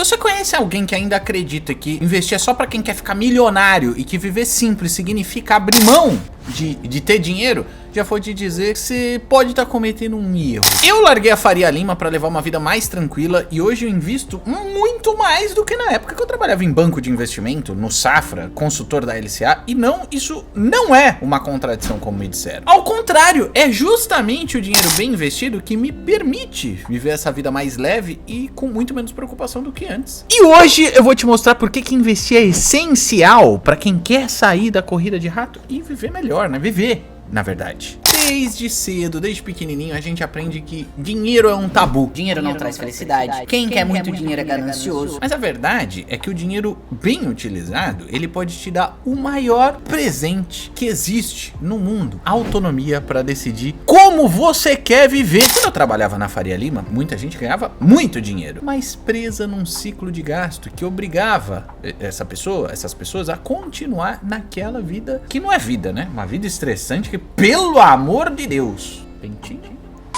Se você conhece alguém que ainda acredita que investir é só pra quem quer ficar milionário e que viver simples significa abrir mão de ter dinheiro, já vou te dizer que você pode estar cometendo um erro. Eu larguei a Faria Lima para levar uma vida mais tranquila e hoje eu invisto muito mais do que na época que eu trabalhava em banco de investimento, no Safra, consultor da LCA, e não, isso não é uma contradição como me disseram. Ao contrário, é justamente o dinheiro bem investido que me permite viver essa vida mais leve e com muito menos preocupação do que antes. E hoje eu vou te mostrar por que investir é essencial para quem quer sair da corrida de rato e viver melhor, né? Viver, na verdade. Desde cedo, desde pequenininho, a gente aprende que dinheiro é um tabu. Dinheiro não traz felicidade. Quem quer muito dinheiro é ganancioso. Mas a verdade é que o dinheiro bem utilizado, ele pode te dar o maior presente que existe no mundo. Autonomia para decidir como você quer viver. Quando eu trabalhava na Faria Lima, muita gente ganhava muito dinheiro, mas presa num ciclo de gasto que obrigava essas pessoas a continuar naquela vida que não é vida, né? Uma vida estressante que, pelo amor de Deus, pentinho.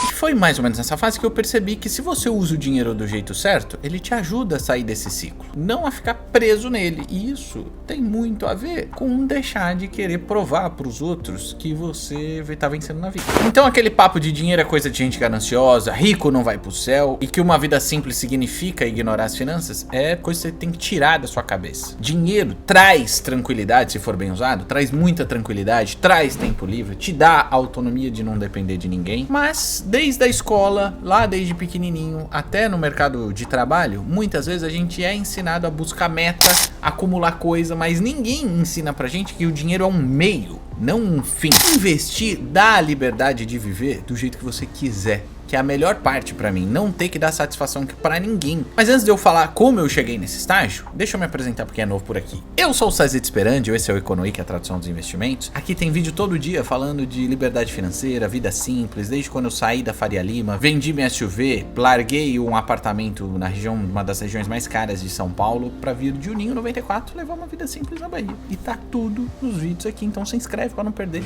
E foi mais ou menos nessa fase que eu percebi que se você usa o dinheiro do jeito certo, ele te ajuda a sair desse ciclo, não a ficar preso nele. E isso tem muito a ver com deixar de querer provar para os outros que você tá vencendo na vida. Então aquele papo de dinheiro é coisa de gente gananciosa, rico não vai pro céu e que uma vida simples significa ignorar as finanças, é coisa que você tem que tirar da sua cabeça. Dinheiro traz tranquilidade, se for bem usado, traz muita tranquilidade, traz tempo livre, te dá a autonomia de não depender de ninguém, mas desde a escola, lá desde pequenininho, até no mercado de trabalho, muitas vezes a gente é ensinado a buscar meta, acumular coisa, mas ninguém ensina pra gente que o dinheiro é um meio, não um fim. Investir dá a liberdade de viver do jeito que você quiser, que é a melhor parte pra mim, não ter que dar satisfação pra ninguém. Mas antes de eu falar como eu cheguei nesse estágio, deixa eu me apresentar porque é novo por aqui. Eu sou o Sazit Sperandio, esse é o Economy, que é a tradução dos investimentos. Aqui tem vídeo todo dia falando de liberdade financeira, vida simples, desde quando eu saí da Faria Lima, vendi minha SUV, larguei um apartamento na região, uma das regiões mais caras de São Paulo, pra vir de Juninho 94 levar uma vida simples na Bahia. E tá tudo nos vídeos aqui, então se inscreve pra não perder.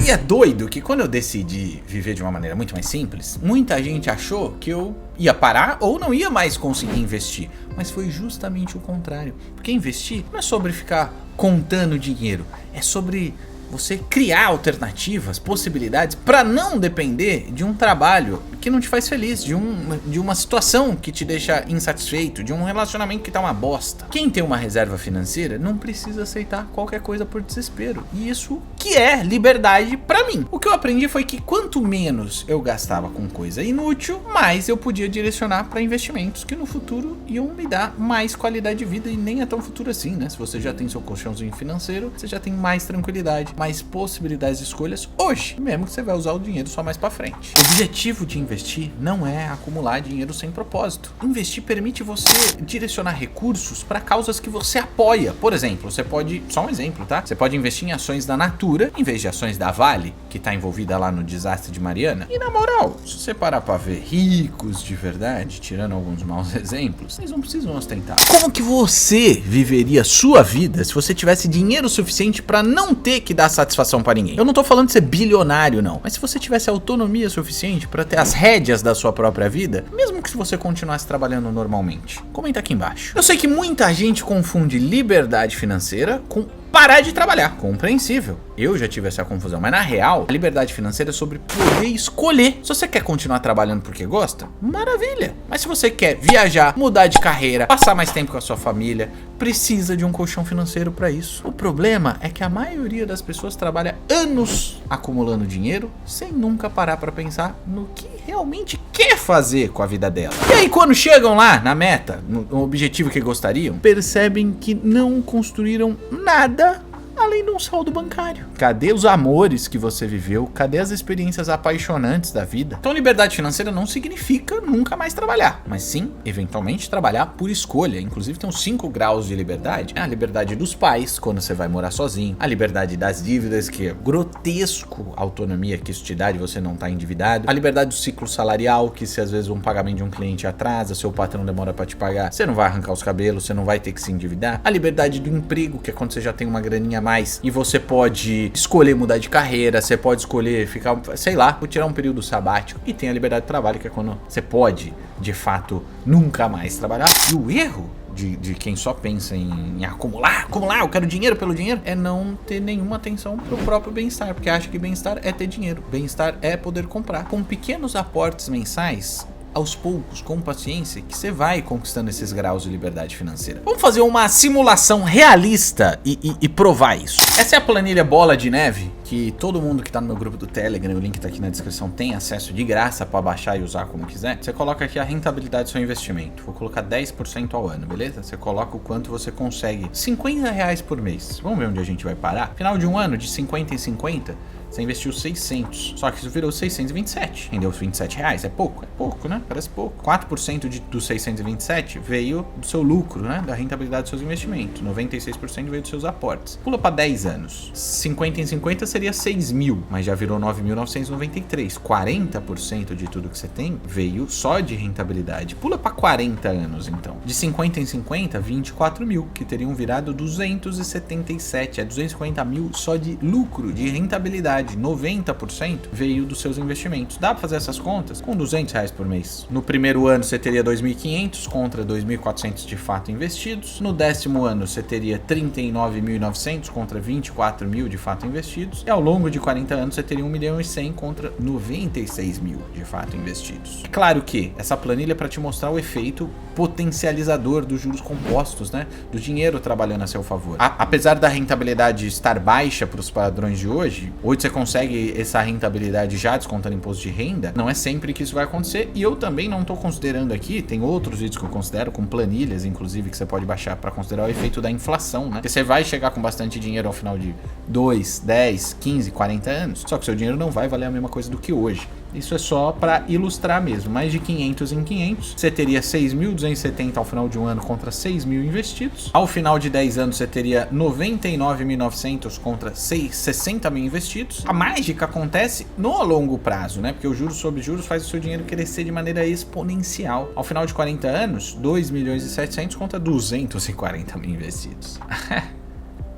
E é doido que quando eu decidi viver de uma maneira muito mais simples, muita gente achou que eu ia parar ou não ia mais conseguir investir. Mas foi justamente o contrário. Porque investir não é sobre ficar contando dinheiro, é sobre você criar alternativas, possibilidades para não depender de um trabalho que não te faz feliz, de uma situação que te deixa insatisfeito, de um relacionamento que tá uma bosta. Quem tem uma reserva financeira não precisa aceitar qualquer coisa por desespero. E isso que é liberdade para mim. O que eu aprendi foi que quanto menos eu gastava com coisa inútil, mais eu podia direcionar para investimentos que no futuro iam me dar mais qualidade de vida. E nem é tão futuro assim, né? Se você já tem seu colchãozinho financeiro, você já tem mais tranquilidade, mais possibilidades de escolhas hoje, mesmo que você vai usar o dinheiro só mais para frente. O objetivo de investir não é acumular dinheiro sem propósito. Investir permite você direcionar recursos para causas que você apoia. Por exemplo, você pode, só um exemplo, tá? Você pode investir em ações da Natura em vez de ações da Vale, que tá envolvida lá no desastre de Mariana. E na moral, se você parar para ver, ricos de verdade, tirando alguns maus exemplos, eles não precisam ostentar. Como que você viveria sua vida se você tivesse dinheiro suficiente para não ter que dar satisfação para ninguém? Eu não tô falando de ser bilionário não, mas se você tivesse autonomia suficiente para ter as rédeas da sua própria vida, mesmo que você continuasse trabalhando normalmente. Comenta aqui embaixo. Eu sei que muita gente confunde liberdade financeira com parar de trabalhar. Compreensível. Eu já tive essa confusão, mas na real, a liberdade financeira é sobre poder escolher. Se você quer continuar trabalhando porque gosta, maravilha. Mas se você quer viajar, mudar de carreira, passar mais tempo com a sua família, precisa de um colchão financeiro para isso. O problema é que a maioria das pessoas trabalha anos acumulando dinheiro sem nunca parar para pensar no que realmente quer fazer com a vida dela. E aí quando chegam lá na meta, no objetivo que gostariam, percebem que não construíram nada além de um saldo bancário. Cadê os amores que você viveu? Cadê as experiências apaixonantes da vida? Então liberdade financeira não significa nunca mais trabalhar, mas sim, eventualmente, trabalhar por escolha. Inclusive tem uns 5 graus de liberdade. A liberdade dos pais, quando você vai morar sozinho. A liberdade das dívidas, que é grotesco a autonomia que isso te dá de você não estar endividado. A liberdade do ciclo salarial, que se às vezes um pagamento de um cliente atrasa, seu patrão demora para te pagar, você não vai arrancar os cabelos, você não vai ter que se endividar. A liberdade do emprego, que é quando você já tem uma graninha a mais e você pode escolher mudar de carreira, você pode escolher ficar, sei lá, vou tirar um período sabático. E tem a liberdade de trabalho, que é quando você pode, de fato, nunca mais trabalhar. E o erro de quem só pensa em acumular, eu quero dinheiro pelo dinheiro, é não ter nenhuma atenção pro próprio bem-estar, porque acha que bem-estar é ter dinheiro, bem-estar é poder comprar. Com pequenos aportes mensais, aos poucos, com paciência, que você vai conquistando esses graus de liberdade financeira. Vamos fazer uma simulação realista e provar isso. Essa é a planilha Bola de Neve, que todo mundo que tá no meu grupo do Telegram, o link tá aqui na descrição, tem acesso de graça para baixar e usar como quiser. Você coloca aqui a rentabilidade do seu investimento. Vou colocar 10% ao ano, beleza? Você coloca o quanto você consegue. R$50 por mês. Vamos ver onde a gente vai parar? Final de um ano, de 50 em 50, você investiu 600, só que isso virou 627, rendeu R$27, é pouco, né? Parece pouco. 4% dos 627 veio do seu lucro, né? Da rentabilidade dos seus investimentos, 96% veio dos seus aportes. Pula para 10 anos, 50 em 50 seria 6 mil, mas já virou 9.993, 40% de tudo que você tem veio só de rentabilidade. Pula para 40 anos então, de 50 em 50, 24 mil, que teriam virado 277, é 250 mil só de lucro, de rentabilidade. 90% veio dos seus investimentos. Dá pra fazer essas contas com R$200 por mês. No primeiro ano você teria 2.500 contra 2.400 de fato investidos. No 10º ano você teria 39.900 contra 24 mil de fato investidos. E ao longo de 40 anos você teria 1.100.000 contra 96 mil de fato investidos. É claro que essa planilha é para te mostrar o efeito potencializador dos juros compostos, né? Do dinheiro trabalhando a seu favor. Apesar da rentabilidade estar baixa para os padrões de hoje você consegue essa rentabilidade já descontando imposto de renda, não é sempre que isso vai acontecer, e eu também não estou considerando aqui, tem outros vídeos que eu considero, com planilhas inclusive, que você pode baixar para considerar o efeito da inflação, né? Porque você vai chegar com bastante dinheiro ao final de 2, 10, 15, 40 anos, só que seu dinheiro não vai valer a mesma coisa do que hoje. Isso é só para ilustrar mesmo. Mais de 500 em 500, você teria 6.270 ao final de um ano contra 6 mil investidos. Ao final de 10 anos, você teria 99.900 contra 60 mil investidos. A mágica acontece no longo prazo, né? Porque o juros sobre juros faz o seu dinheiro crescer de maneira exponencial. Ao final de 40 anos, 2.700.000 contra 240 mil investidos.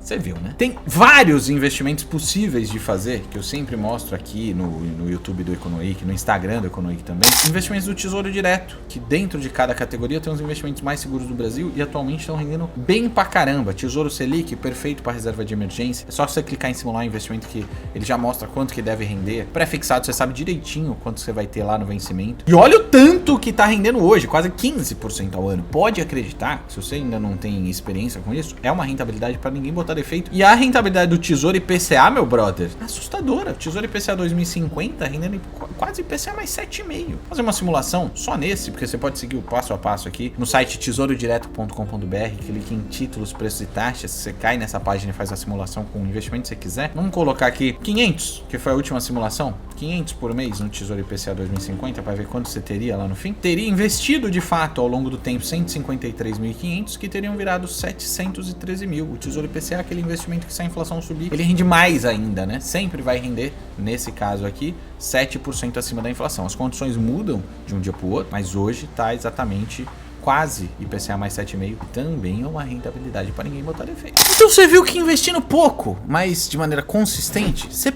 Você viu, né? Tem vários investimentos possíveis de fazer, que eu sempre mostro aqui no YouTube do Economic, no Instagram do Economic também. Investimentos do Tesouro Direto, que dentro de cada categoria tem os investimentos mais seguros do Brasil e atualmente estão rendendo bem pra caramba. Tesouro Selic, perfeito para reserva de emergência. É só você clicar em simular investimento que ele já mostra quanto que deve render. Pré-fixado, você sabe direitinho quanto você vai ter lá no vencimento. E olha o tanto que tá rendendo hoje, quase 15% ao ano. Pode acreditar, se você ainda não tem experiência com isso, é uma rentabilidade para ninguém botar defeito. E a rentabilidade do Tesouro IPCA, meu brother, é assustadora. Tesouro IPCA 2050 rendendo quase IPCA mais 7,5. Vou fazer uma simulação só nesse, porque você pode seguir o passo a passo aqui no site tesourodireto.com.br, clique em títulos, preços e taxas, você cai nessa página e faz a simulação com o investimento que você quiser. Vamos colocar aqui 500, que foi a última simulação, 500 por mês no Tesouro IPCA 2050 para ver quanto você teria lá no fim. Teria investido de fato ao longo do tempo 153.500, que teriam virado 713 mil. O Tesouro IPCA, aquele investimento que se a inflação subir, ele rende mais ainda, né? Sempre vai render, nesse caso aqui, 7% acima da inflação. As condições mudam de um dia para o outro, mas hoje está exatamente quase IPCA mais 7,5, também é uma rentabilidade para ninguém botar defeito. Então você viu que investindo pouco, mas de maneira consistente, você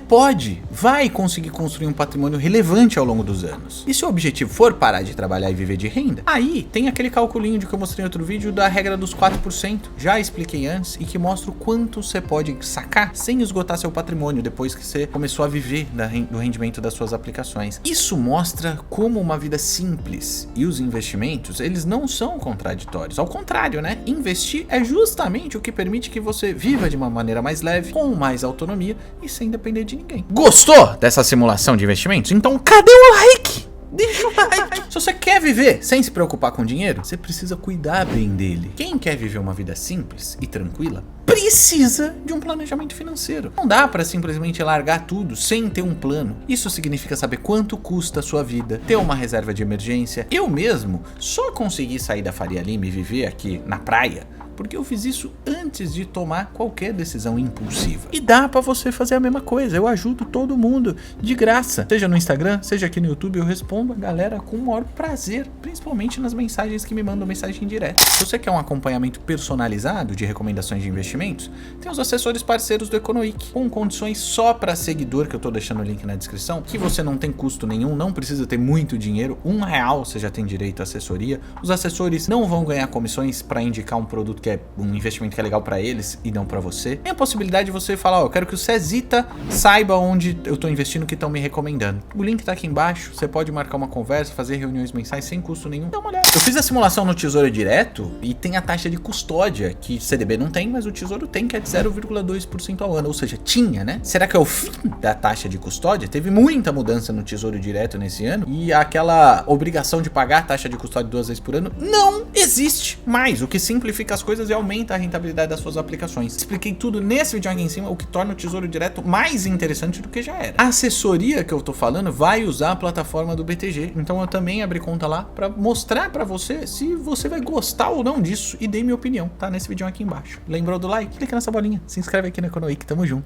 vai conseguir construir um patrimônio relevante ao longo dos anos. E se o objetivo for parar de trabalhar e viver de renda, aí tem aquele calculinho de que eu mostrei em outro vídeo da regra dos 4%, já expliquei antes, e que mostra o quanto você pode sacar sem esgotar seu patrimônio depois que você começou a viver do rendimento das suas aplicações. Isso mostra como uma vida simples e os investimentos, eles não são contraditórios. Ao contrário, né? Investir é justamente o que permite que você viva de uma maneira mais leve, com mais autonomia e sem depender de ninguém. Gostou dessa simulação de investimentos? Então cadê o like? Deixa o like. Se você quer viver sem se preocupar com dinheiro, você precisa cuidar bem dele. Quem quer viver uma vida simples e tranquila precisa de um planejamento financeiro. Não dá para simplesmente largar tudo sem ter um plano. Isso significa saber quanto custa a sua vida, ter uma reserva de emergência. Eu mesmo só consegui sair da Faria Lima e viver aqui na praia porque eu fiz isso antes de tomar qualquer decisão impulsiva. E dá pra você fazer a mesma coisa, eu ajudo todo mundo de graça, seja no Instagram, seja aqui no YouTube, eu respondo a galera com o maior prazer, principalmente nas mensagens que me mandam mensagem direta. Se você quer um acompanhamento personalizado de recomendações de investimentos, tem os assessores parceiros do Economic, com condições só para seguidor, que eu tô deixando o link na descrição, que você não tem custo nenhum, não precisa ter muito dinheiro, R$1 você já tem direito à assessoria. Os assessores não vão ganhar comissões para indicar um produto que é um investimento que é legal para eles e não para você. Tem a possibilidade de você falar, eu quero que o Cezita saiba onde eu tô investindo, que estão me recomendando. O link tá aqui embaixo, você pode marcar uma conversa, fazer reuniões mensais sem custo nenhum. Dá uma olhada. Eu fiz a simulação no Tesouro Direto e tem a taxa de custódia, que CDB não tem, mas o Tesouro tem, que é de 0,2% ao ano, ou seja, tinha, né? Será que é o fim da taxa de custódia? Teve muita mudança no Tesouro Direto nesse ano e aquela obrigação de pagar a taxa de custódia 2 vezes por ano não existe mais, o que simplifica as coisas e aumenta a rentabilidade das suas aplicações. Expliquei tudo nesse vídeo aqui em cima, o que torna o Tesouro Direto mais interessante do que já era. A assessoria que eu tô falando vai usar a plataforma do BTG, então eu também abri conta lá para mostrar para você se você vai gostar ou não disso e dei minha opinião, tá nesse vídeo aqui embaixo. Lembrou do like? Clica nessa bolinha, se inscreve aqui no Economic, tamo junto.